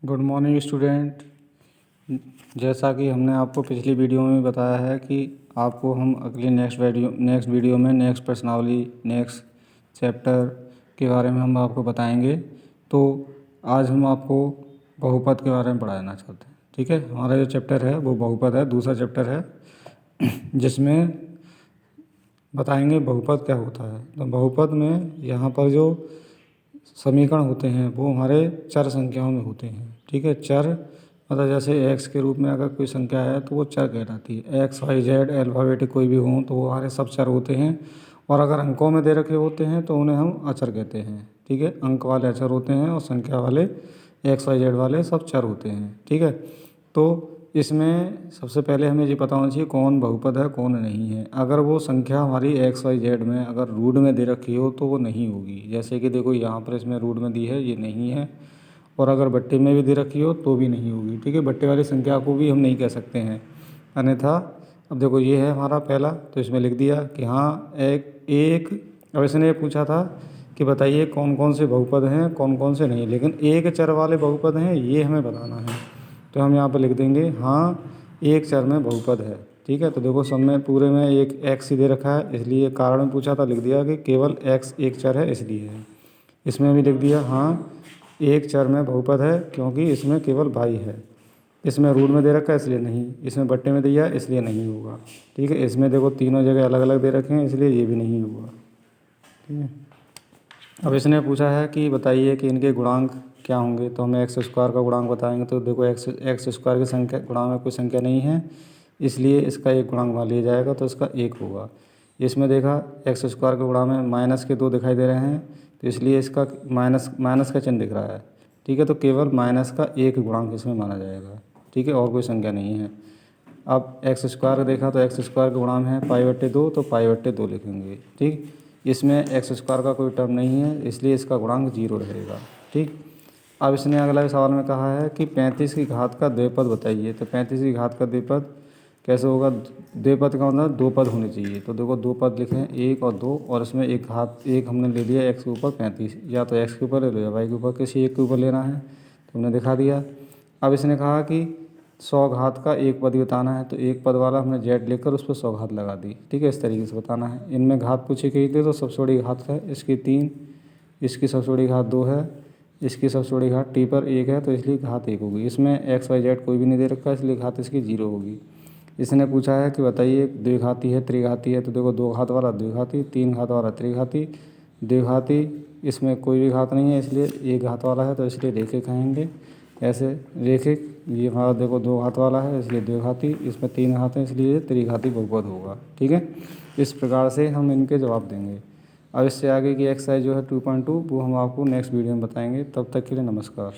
Good morning student. जैसा कि हमने आपको पिछली वीडियो में बताया है कि आपको हम अगली नेक्स्ट वीडियो में नेक्स्ट प्रश्नावली नेक्स्ट चैप्टर के बारे में हम आपको बताएंगे। तो आज हम आपको बहुपद के बारे में पढ़ाना चाहते हैं। ठीक है, हमारा जो चैप्टर है वो बहुपद है, दूसरा चैप्टर है जिसमें बताएंगे बहुपद क्या होता है। तो बहुपद में यहाँ पर जो समीकरण होते हैं वो हमारे चर संख्याओं में होते हैं। ठीक है, चर मतलब जैसे एक्स के रूप में अगर कोई संख्या है तो वो चर कहलाती है। एक्स वाई जेड अल्फ़ाबेटिक कोई भी हों तो वो हमारे सब चर होते हैं। और अगर अंकों में दे रखे होते हैं तो उन्हें हम अचर कहते हैं। ठीक है, अंक वाले अचर होते हैं और संख्या वाले एक्स वाई जेड वाले सब चर होते हैं। ठीक है, तो इसमें सबसे पहले हमें ये पता होना चाहिए कौन बहुपद है कौन नहीं है। अगर वो संख्या हमारी एक्स वाई जेड में अगर रूट में दे रखी हो तो वो नहीं होगी। जैसे कि देखो यहाँ पर इसमें रूट में दी है, ये नहीं है। और अगर बट्टे में भी दे रखी हो तो भी नहीं होगी। ठीक है, बट्टे वाली संख्या को भी हम नहीं कह सकते हैं अन्यथा। अब देखो ये है हमारा पहला, तो इसमें लिख दिया कि हाँ एक। अब इसने ये पूछा था कि बताइए कौन कौन से बहुपद हैं कौन कौन से नहीं, लेकिन एक चर वाले बहुपद हैं ये हमें बताना है। तो हम यहाँ पर लिख देंगे हाँ एक चर में बहुपद है। ठीक है, तो देखो सब में पूरे में एक एक्स ही दे रखा है, इसलिए कारण में पूछा था लिख दिया कि केवल एक्स एक चर है इसलिए है। इसमें भी लिख दिया हाँ एक चर में बहुपद है क्योंकि इसमें केवल भाई है। इसमें रूट में दे रखा है इसलिए नहीं, इसमें बट्टे में दिया इसलिए नहीं होगा। ठीक है, इसमें देखो तीनों जगह अलग अलग दे रखे हैं इसलिए ये भी नहीं होगा। ठीक है, अब इसने पूछा है कि बताइए कि इनके गुणांक क्या होंगे। तो हमें एक्स स्क्वायर का गुणांक बताएंगे। तो देखो एक्स स्क्वायर की संख्या गुणांक में कोई संख्या नहीं है इसलिए इसका एक गुणांक मान लिया जाएगा, तो इसका एक होगा। इसमें देखा एक्स स्क्वायर के गुणांक में माइनस के 2 दिखाई दे रहे हैं तो इसलिए इसका माइनस का चिन्ह दिख रहा है। ठीक है, तो केवल माइनस का एक गुणांक इसमें माना जाएगा। ठीक है, और कोई संख्या नहीं है। अब एक्स स्क्वायर देखा तो एक्स स्क्वायर का गुणांक है पाई/2, तो पाई/2 लिखेंगे। ठीक, इसमें एक्स स्क्वायर का कोई टर्म नहीं है इसलिए इसका गुणांक 0 रहेगा। ठीक, अब इसने अगला सवाल में कहा है कि 35 की घात का द्विपद बताइए। तो 35 की घात का द्विपद कैसे होगा। द्विपद का मतलब दो पद होने चाहिए। तो देखो दो पद लिखे हैं 1 और 2, और इसमें एक घात एक हमने ले लिया एक्स के ऊपर 35, या तो एक्स के ऊपर ले लो या वाई के ऊपर, किसी एक के ऊपर लेना है तो हमने दिखा दिया। अब इसने कहा कि 100 घात का एक पद बताना है, तो एक पद वाला हमने जेड लेकर उस पर 100 घात लगा दी। ठीक है, इस तरीके से बताना है। इनमें घात पूछी गई थी तो सबसे बड़ी घात है इसकी 3, इसकी सबसे बड़ी घात 2 है, इसकी सबसे बड़ी घात टी पर 1 है तो इसलिए घात 1 होगी। इसमें एक्स वाई जेड कोई भी नहीं दे रखा इसलिए घात इसकी 0 होगी। इसने पूछा है कि बताइए द्विघाती है त्रिघाती है। तो देखो 2 घात वाला द्विघाती, 3 घात वाला त्रिघाती, द्विघाती इसमें कोई भी घात नहीं है इसलिए एक घात वाला है तो इसलिए रेखिक कहेंगे। ऐसे रेखिक ये हमारा देखो 2 घात वाला है इसलिए द्विघाती, इसमें 3 घात है इसलिए त्रिघाती बहुपद होगा। ठीक है, इस प्रकार से हम इनके जवाब देंगे। अब इससे आगे की एक्सरसाइज जो है 2.2 वो हम आपको नेक्स्ट वीडियो में बताएंगे। तब तक के लिए नमस्कार।